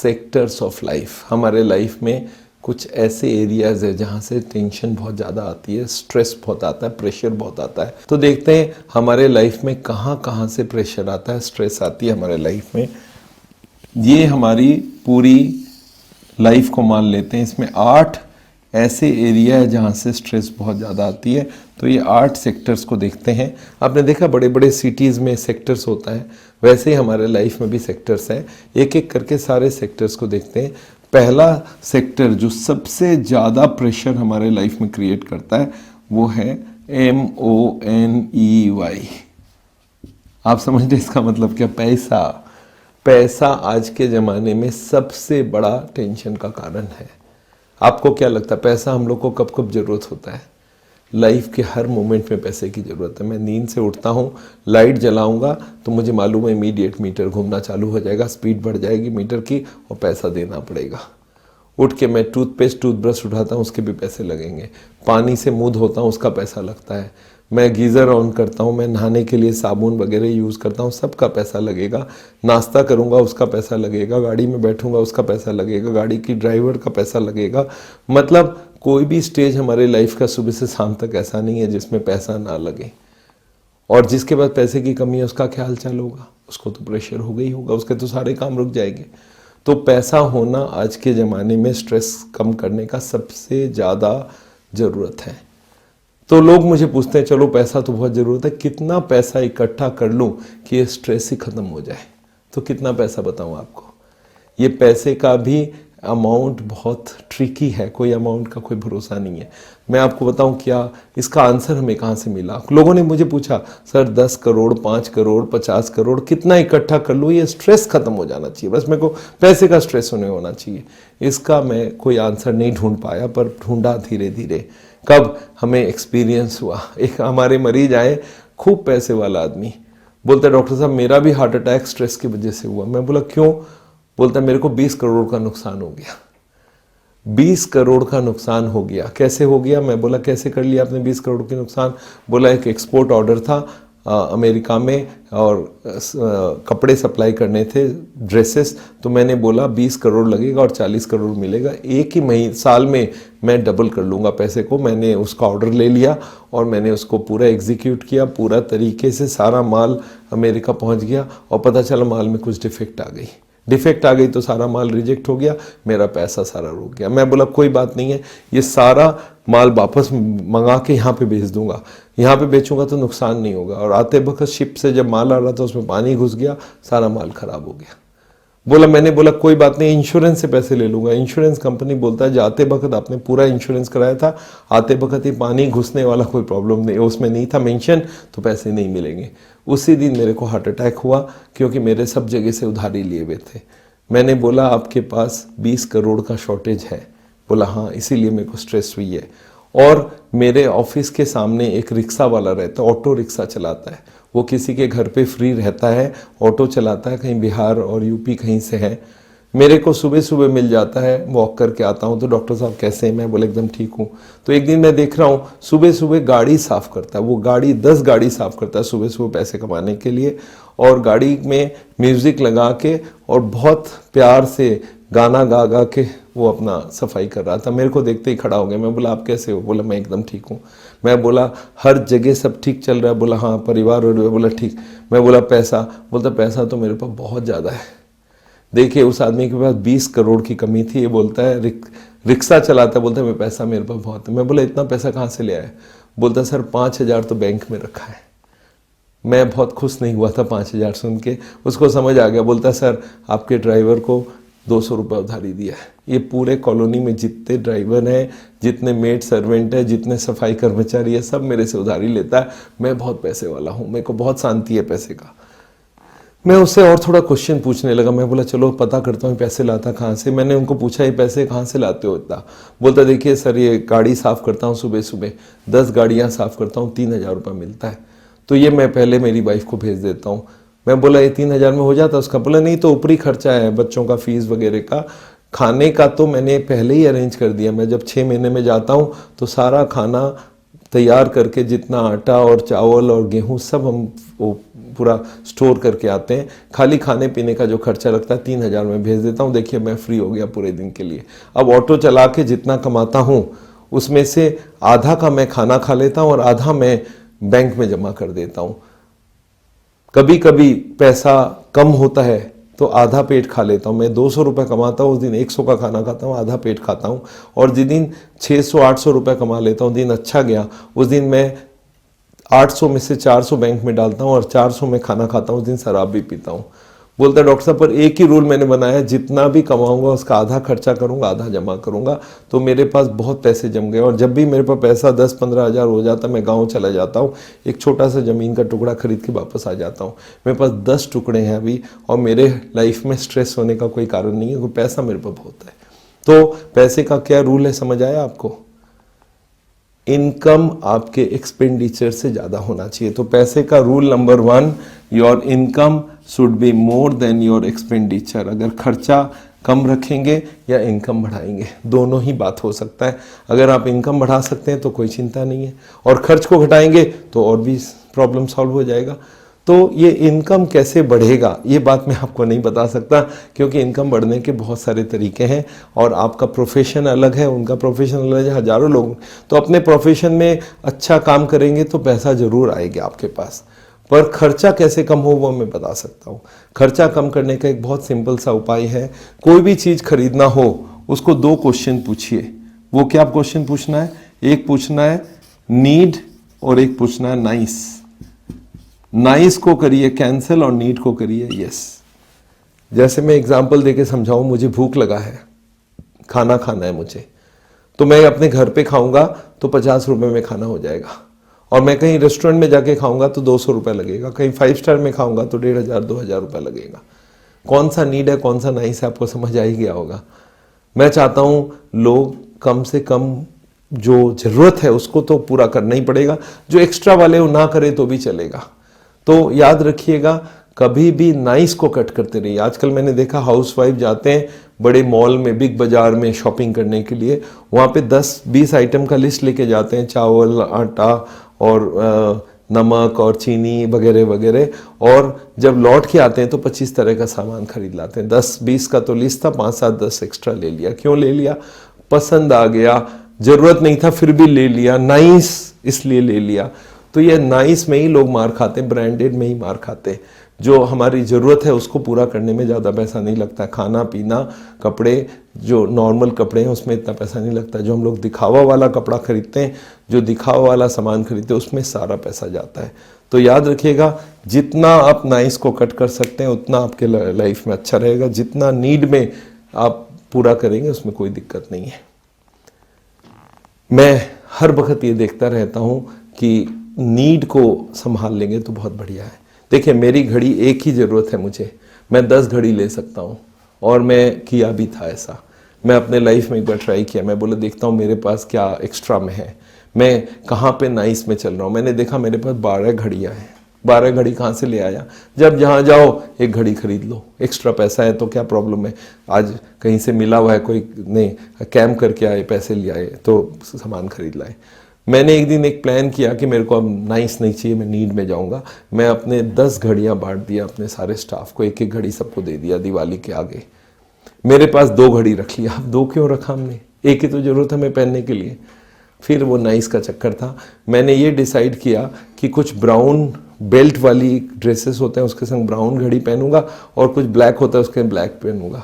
Sectors of life. हमारे life में कुछ ऐसे एरियाज है जहाँ से टेंशन बहुत ज़्यादा आती है, स्ट्रेस बहुत आता है, प्रेशर बहुत आता है। तो देखते हैं हमारे लाइफ में कहाँ कहाँ से प्रेशर आता है, स्ट्रेस आती है हमारे लाइफ में। ये हमारी पूरी लाइफ को मान लेते हैं, इसमें 8 ऐसे एरिया है जहाँ से स्ट्रेस बहुत ज़्यादा आती है। तो ये 8 सेक्टर्स को देखते हैं। आपने देखा बड़े बड़े सिटीज़ में सेक्टर्स होता है, वैसे ही हमारे लाइफ में भी सेक्टर्स हैं। एक एक करके सारे सेक्टर्स को देखते हैं। पहला सेक्टर जो सबसे ज़्यादा प्रेशर हमारे लाइफ में क्रिएट करता है वो है MONEY। आप समझ रहे इसका मतलब क्या? पैसा। पैसा आज के ज़माने में सबसे बड़ा टेंशन का कारण है। आपको क्या लगता है पैसा हम लोग को कब कब ज़रूरत होता है? लाइफ के हर मोमेंट में पैसे की ज़रूरत है। मैं नींद से उठता हूँ, लाइट जलाऊंगा तो मुझे मालूम है इमीडिएट मीटर घूमना चालू हो जाएगा, स्पीड बढ़ जाएगी मीटर की और पैसा देना पड़ेगा। उठ के मैं टूथपेस्ट टूथब्रश उठाता हूँ, उसके भी पैसे लगेंगे। पानी से मुंह धोता हूँ, उसका पैसा लगता है। मैं गीज़र ऑन करता हूँ, मैं नहाने के लिए साबुन वगैरह यूज़ करता हूँ, सबका पैसा लगेगा। नाश्ता करूँगा उसका पैसा लगेगा, गाड़ी में बैठूँगा उसका पैसा लगेगा, गाड़ी की ड्राइवर का पैसा लगेगा। मतलब कोई भी स्टेज हमारे लाइफ का सुबह से शाम तक ऐसा नहीं है जिसमें पैसा ना लगे। और जिसके पास पैसे की कमी है उसका क्या हाल चाल होगा? उसको तो प्रेशर होगा ही होगा, उसके तो सारे काम रुक जाएंगे। तो पैसा होना आज के ज़माने में स्ट्रेस कम करने का सबसे ज़्यादा ज़रूरत है। तो लोग मुझे पूछते हैं चलो पैसा तो बहुत ज़रूरत है, कितना पैसा इकट्ठा कर लूँ कि ये स्ट्रेस ही ख़त्म हो जाए? तो कितना पैसा बताऊँ आपको? ये पैसे का भी अमाउंट बहुत ट्रिकी है, कोई अमाउंट का कोई भरोसा नहीं है। मैं आपको बताऊं क्या इसका आंसर हमें कहाँ से मिला। लोगों ने मुझे पूछा सर 10 करोड़ 5 करोड़ 50 करोड़ कितना इकट्ठा कर लूँ ये स्ट्रेस खत्म हो जाना चाहिए, बस मेरे को पैसे का स्ट्रेस नहीं होना चाहिए। इसका मैं कोई आंसर नहीं ढूंढ पाया, पर ढूंढा धीरे धीरे। कब हमें एक्सपीरियंस हुआ, एक हमारे मरीज आए, खूब पैसे वाला आदमी, बोलते डॉक्टर साहब मेरा भी हार्ट अटैक स्ट्रेस की वजह से हुआ। मैं बोला क्यों? बोलता मेरे को 20 करोड़ का नुकसान हो गया। 20 करोड़ का नुकसान हो गया। कैसे हो गया? मैं बोला कैसे कर लिया आपने 20 करोड़ के नुकसान? बोला एक एक्सपोर्ट ऑर्डर था अमेरिका में और कपड़े सप्लाई करने थे, ड्रेसेस। तो मैंने बोला 20 करोड़ लगेगा और 40 करोड़ मिलेगा, एक ही महीने साल में मैं डबल कर लूँगा पैसे को। मैंने उसका ऑर्डर ले लिया और मैंने उसको पूरा एग्जीक्यूट किया, पूरा तरीके से सारा माल अमेरिका पहुँच गया। और पता चला माल में कुछ डिफेक्ट आ गई तो सारा माल रिजेक्ट हो गया, मेरा पैसा सारा रुक गया। मैं बोला कोई बात नहीं है, ये सारा माल वापस मंगा के यहाँ पे बेच दूंगा, यहाँ पे बेचूंगा तो नुकसान नहीं होगा। और आते वक्त शिप से जब माल आ रहा था उसमें पानी घुस गया, सारा माल खराब हो गया। मैंने बोला कोई बात नहीं, इंश्योरेंस से पैसे ले लूंगा। इंश्योरेंस कंपनी बोलता है जाते वक्त आपने पूरा इंश्योरेंस कराया था, आते वक्त ही पानी घुसने वाला कोई प्रॉब्लम नहीं, उसमें नहीं था मेंशन, तो पैसे नहीं मिलेंगे। उसी दिन मेरे को हार्ट अटैक हुआ क्योंकि मेरे सब जगह से उधारी लिए हुए थे। मैंने बोला आपके पास 20 करोड़ का शॉर्टेज है? बोला हाँ, इसीलिए मेरे को स्ट्रेस हुई है। और मेरे ऑफिस के सामने एक रिक्शा वाला रहता है, ऑटो रिक्शा चलाता है, वो किसी के घर पे फ्री रहता है, ऑटो चलाता है, कहीं बिहार और यूपी कहीं से है। मेरे को सुबह सुबह मिल जाता है, वॉक करके आता हूँ तो डॉक्टर साहब कैसे हैं? मैं बोले एकदम ठीक हूँ। तो एक दिन मैं देख रहा हूँ सुबह सुबह गाड़ी साफ़ करता है, वो गाड़ी 10 गाड़ी साफ़ करता है सुबह सुबह पैसे कमाने के लिए, और गाड़ी में म्यूज़िक लगा के और बहुत प्यार से गाना गा गा के वो अपना सफाई कर रहा था। मेरे को देखते ही खड़ा हो गया। मैं बोला आप कैसे हो? बोला मैं एकदम ठीक हूँ। मैं बोला हर जगह सब ठीक चल रहा है? बोला हाँ, परिवार और बोला ठीक। मैं बोला पैसा? बोलता पैसा तो मेरे पास बहुत ज़्यादा है। देखिए उस आदमी के पास 20 करोड़ की कमी थी, ये बोलता है रिक्शा चलाता है, बोलता है मैं पैसा मेरे पास बहुत है। मैं बोला इतना पैसा कहाँ से ले आया? बोलता सर 5,000 तो बैंक में रखा है। मैं बहुत खुश नहीं हुआ था 5,000 सुन के, उसको समझ आ गया। बोलता सर आपके ड्राइवर को 200 रुपये उधारी दिया है। ये पूरे कॉलोनी में जितने ड्राइवर हैं, जितने मेड सर्वेंट हैं, जितने सफाई कर्मचारी है, सब मेरे से उधारी लेता है। मैं बहुत पैसे वाला हूँ, मेरे को बहुत शांति है पैसे का। मैं उससे और थोड़ा क्वेश्चन पूछने लगा। मैं बोला चलो पता करता हूँ पैसे लाता कहाँ से। मैंने उनको पूछा ये पैसे कहाँ से लाते हो इतना? बोलता देखिए सर ये गाड़ी साफ़ करता हूँ सुबह सुबह, 10 गाड़ियाँ साफ़ करता हूँ, 3,000 रुपये मिलता है, तो ये मैं पहले मेरी वाइफ को भेज देता हूँ। मैं बोला ये 3,000 में हो जाता? उसका बोला नहीं, तो ऊपरी खर्चा है, बच्चों का फीस वगैरह का, खाने का तो मैंने पहले ही अरेंज कर दिया। मैं जब 6 महीने में जाता हूँ तो सारा खाना तैयार करके, जितना आटा और चावल और गेहूँ सब हम वो पूरा स्टोर करके आते हैं, खाली खाने पीने का जो खर्चा लगता है 3,000 में भेज देता हूँ, देखिए मैं फ्री हो गया पूरे दिन के लिए। अब ऑटो चला के जितना कमाता हूँ उसमें से आधा का मैं खाना खा लेता हूँ और आधा मैं बैंक में जमा कर देता हूँ। कभी कभी पैसा कम होता है तो आधा पेट खा लेता हूँ। मैं 200 रुपये कमाता हूँ, उस दिन 100 का खाना खाता हूँ, आधा पेट खाता हूँ। और जिस दिन 600-800 रुपये कमा लेता हूँ, दिन अच्छा गया, उस दिन मैं 800 में से 400 बैंक में डालता हूँ और 400 में खाना खाता हूँ, उस दिन शराब भी पीता हूँ। बोलता है डॉक्टर साहब पर एक ही रूल मैंने बनाया है, जितना भी कमाऊंगा उसका आधा खर्चा करूंगा, आधा जमा करूंगा, तो मेरे पास बहुत पैसे जम गए। और जब भी मेरे पास पैसा 10-15 हज़ार हो जाता, मैं गांव चला जाता हूँ, एक छोटा सा ज़मीन का टुकड़ा खरीद के वापस आ जाता हूँ। मेरे पास 10 टुकड़े हैं अभी और मेरे लाइफ में स्ट्रेस होने का कोई कारण नहीं है, क्योंकि पैसा मेरे पास बहुत है। तो पैसे का क्या रूल है समझ आया आपको? इनकम आपके एक्सपेंडिचर से ज़्यादा होना चाहिए। तो पैसे का rule number 1, your income should be more than your expenditure. अगर खर्चा कम रखेंगे या इनकम बढ़ाएंगे, दोनों ही बात हो सकता है। अगर आप इनकम बढ़ा सकते हैं तो कोई चिंता नहीं है, और खर्च को घटाएंगे तो और भी प्रॉब्लम सॉल्व हो जाएगा। तो ये इनकम कैसे बढ़ेगा ये बात मैं आपको नहीं बता सकता, क्योंकि इनकम बढ़ने के बहुत सारे तरीके हैं और आपका प्रोफेशन अलग है, उनका प्रोफेशन अलग है। हजारों लोग तो अपने प्रोफेशन में अच्छा काम करेंगे तो पैसा जरूर आएगा आपके पास, पर खर्चा कैसे कम हो वो मैं बता सकता हूँ। खर्चा कम करने का एक बहुत सिंपल सा उपाय है। कोई भी चीज़ खरीदना हो उसको 2 क्वेश्चन पूछिए। वो क्या क्वेश्चन पूछना है? एक पूछना है नीड और एक पूछना है नाइस। नाइस को करिए कैंसिल और नीड को करिए यस। जैसे मैं एग्जांपल देके समझाऊं, मुझे भूख लगा है, खाना खाना है मुझे, तो मैं अपने घर पे खाऊंगा तो 50 रुपए में खाना हो जाएगा, और मैं कहीं रेस्टोरेंट में जाके खाऊंगा तो 200 रुपये लगेगा, कहीं 5 स्टार में खाऊंगा तो 1,500-2,000 रुपये लगेगा। कौन सा नीड है कौन सा नाइस है आपको समझ आ ही गया होगा। मैं चाहता हूं लोग कम से कम जो जरूरत है उसको तो पूरा करना ही पड़ेगा, जो एक्स्ट्रा वाले वो ना करे तो भी चलेगा। तो याद रखिएगा कभी भी नाइस को कट करते रहिए। आजकल मैंने देखा हाउसवाइफ जाते हैं बड़े मॉल में, बिग बाजार में शॉपिंग करने के लिए, वहाँ पे 10-20 आइटम का लिस्ट लेके जाते हैं, चावल, आटा और नमक और चीनी वगैरह वगैरह, और जब लौट के आते हैं तो 25 तरह का सामान खरीद लाते हैं। 10-20 का तो लिस्ट था, 5-7-10 एक्स्ट्रा ले लिया। क्यों ले लिया? पसंद आ गया, जरूरत नहीं था फिर भी ले लिया, नाइस इसलिए ले लिया। तो ये नाइस में ही लोग मार खाते हैं, ब्रांडेड में ही मार खाते हैं। जो हमारी ज़रूरत है उसको पूरा करने में ज़्यादा पैसा नहीं लगता। खाना पीना, कपड़े, जो नॉर्मल कपड़े हैं उसमें इतना पैसा नहीं लगता। जो हम लोग दिखावा वाला कपड़ा खरीदते हैं, जो दिखावा वाला सामान खरीदते हैं, उसमें सारा पैसा जाता है। तो याद रखिएगा जितना आप नाइस को कट कर सकते हैं उतना आपके लाइफ में अच्छा रहेगा। जितना नीड में आप पूरा करेंगे उसमें कोई दिक्कत नहीं है। मैं हर वक्त ये देखता रहता हूँ कि नीड को संभाल लेंगे तो बहुत बढ़िया है। देखिए मेरी घड़ी एक ही ज़रूरत है मुझे, मैं 10 घड़ी ले सकता हूँ, और मैं किया भी था ऐसा। मैं अपने लाइफ में एक बार ट्राई किया, मैं बोला देखता हूँ मेरे पास क्या एक्स्ट्रा में है, मैं कहाँ पे नाइस में चल रहा हूँ। मैंने देखा मेरे पास 12 घड़ियाँ हैं। 12 घड़ी कहाँ से ले आया? जब जहाँ जाओ एक घड़ी खरीद लो, एक्स्ट्रा पैसा है तो क्या प्रॉब्लम है। आज कहीं से मिला हुआ है, कोई नहीं, कैम्प करके आए, पैसे ले आए तो सामान खरीद लाए। मैंने एक दिन एक प्लान किया कि मेरे को अब नाइस नहीं चाहिए, मैं नीड में जाऊंगा। मैं अपने 10 घड़ियाँ बांट दिया अपने सारे स्टाफ को, एक एक घड़ी सबको दे दिया दिवाली के आगे। मेरे पास 2 घड़ी रख लिया। अब 2 क्यों रखा हमने? एक ही तो जरूरत है हमें पहनने के लिए। फिर वो नाइस का चक्कर था। मैंने ये डिसाइड किया कि कुछ ब्राउन बेल्ट वाली ड्रेसेस होते हैं उसके संग ब्राउन घड़ी पहनूंगा, और कुछ ब्लैक होता है उसके ब्लैक पहनूंगा।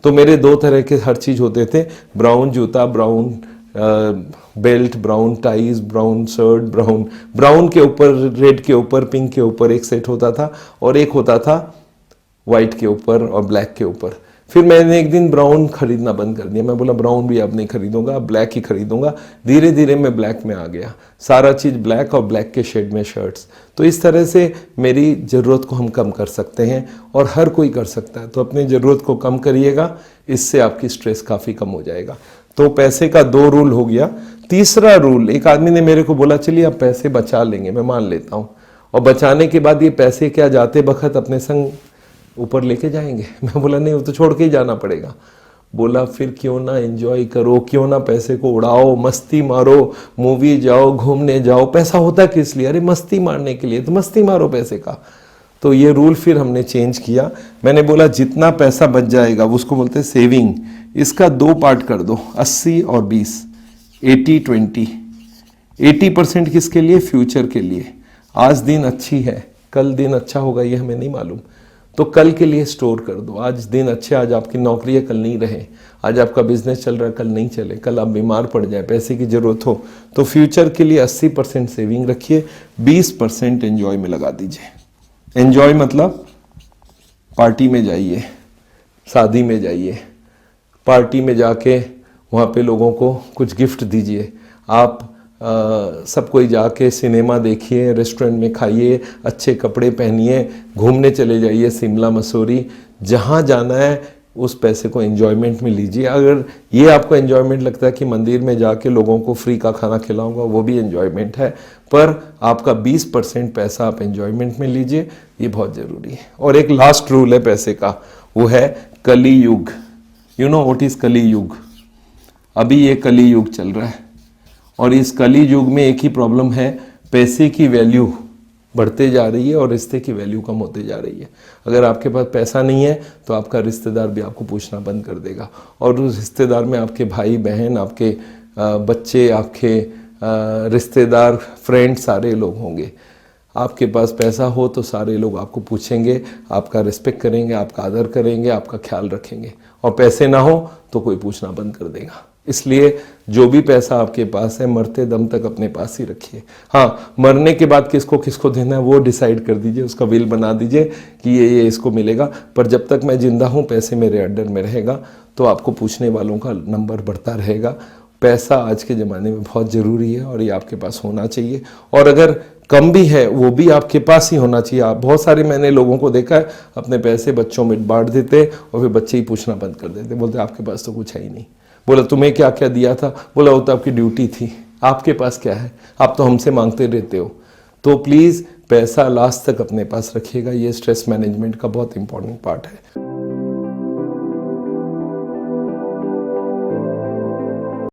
तो मेरे 2 तरह के हर चीज़ होते थे, ब्राउन जूता, brown belt, brown ties, brown shirt, brown के ऊपर, रेड के ऊपर, पिंक के ऊपर एक सेट होता था, और एक होता था वाइट के ऊपर और ब्लैक के ऊपर। फिर मैंने एक दिन ब्राउन खरीदना बंद कर दिया। मैं बोला ब्राउन भी अब नहीं खरीदूंगा, ब्लैक ही खरीदूंगा। धीरे धीरे मैं ब्लैक में आ गया, सारा चीज़ ब्लैक और ब्लैक के शेड में शर्ट्स। तो इस तरह से मेरी ज़रूरत को हम कम कर सकते हैं, और हर कोई कर सकता है। तो अपनी ज़रूरत को कम करिएगा, इससे आपकी स्ट्रेस काफ़ी कम हो जाएगा। तो पैसे का 2 रूल हो गया। तीसरा रूल, एक आदमी ने मेरे को बोला चलिए आप पैसे बचा लेंगे, मैं मान लेता हूँ, और बचाने के बाद ये पैसे क्या जाते बखत अपने संग ऊपर लेके जाएंगे? मैं बोला नहीं, वो तो छोड़ के ही जाना पड़ेगा। बोला फिर क्यों ना एंजॉय करो, क्यों ना पैसे को उड़ाओ, मस्ती मारो, मूवी जाओ, घूमने जाओ। पैसा होता किस लिए? अरे मस्ती मारने के लिए, तो मस्ती मारो पैसे का। तो ये रूल फिर हमने चेंज किया। मैंने बोला जितना पैसा बच जाएगा उसको बोलते हैं सेविंग, इसका 2 पार्ट कर दो, 80 और 20, 80-20। 80% किसके लिए? फ्यूचर के लिए। आज दिन अच्छी है, कल दिन अच्छा होगा ये हमें नहीं मालूम, तो कल के लिए स्टोर कर दो। आज दिन अच्छे, आज आपकी नौकरी है कल नहीं रहे, आज आपका बिजनेस चल रहा है कल नहीं चले, कल आप बीमार पड़ जाए, पैसे की ज़रूरत हो, तो फ्यूचर के लिए 80% सेविंग रखिए, 20% एंजॉय में लगा दीजिए। एंजॉय मतलब पार्टी में जाइए, शादी में जाइए, पार्टी में जाके वहाँ पे लोगों को कुछ गिफ्ट दीजिए, आप सब कोई जाके सिनेमा देखिए, रेस्टोरेंट में खाइए, अच्छे कपड़े पहनिए, घूमने चले जाइए शिमला मसूरी, जहाँ जाना है उस पैसे को एंजॉयमेंट में लीजिए। अगर ये आपको एंजॉयमेंट लगता है कि मंदिर में जाके लोगों को फ्री का खाना खिलाऊंगा, वो भी एंजॉयमेंट है, पर आपका 20% पैसा आप एंजॉयमेंट में लीजिए, ये बहुत ज़रूरी है। और एक लास्ट रूल है पैसे का, वो है कली युग। यू नो व्हाट इज़ कली युग? अभी ये कली युग चल रहा है और इस कली युग में एक ही प्रॉब्लम है, पैसे की वैल्यू बढ़ते जा रही है और रिश्ते की वैल्यू कम होते जा रही है। अगर आपके पास पैसा नहीं है तो आपका रिश्तेदार भी आपको पूछना बंद कर देगा, और उस रिश्तेदार में आपके भाई बहन, आपके बच्चे, आपके रिश्तेदार, फ्रेंड, सारे लोग होंगे। आपके पास पैसा हो तो सारे लोग आपको पूछेंगे, आपका रिस्पेक्ट करेंगे, आपका आदर करेंगे, आपका ख्याल रखेंगे, और पैसे ना हो तो कोई पूछना बंद कर देगा। इसलिए जो भी पैसा आपके पास है मरते दम तक अपने पास ही रखिए। हाँ, मरने के बाद किसको किसको देना है वो डिसाइड कर दीजिए, उसका विल बना दीजिए कि ये इसको मिलेगा, पर जब तक मैं जिंदा हूँ पैसे मेरे अंडर में रहेगा, तो आपको पूछने वालों का नंबर बढ़ता रहेगा। पैसा आज के ज़माने में बहुत ज़रूरी है और ये आपके पास होना चाहिए, और अगर कम भी है वो भी आपके पास ही होना चाहिए। आप बहुत सारे मैंने लोगों को देखा है अपने पैसे बच्चों में बांट देते और फिर बच्चे ही पूछना बंद कर देते, बोलते आपके पास तो कुछ है ही नहीं। बोला तुम्हें क्या क्या दिया था? बोला वो तो आपकी ड्यूटी थी, आपके पास क्या है, आप तो हमसे मांगते रहते हो। तो प्लीज़ पैसा लास्ट तक अपने पास रखिएगा, ये स्ट्रेस मैनेजमेंट का बहुत इंपॉर्टेंट पार्ट है।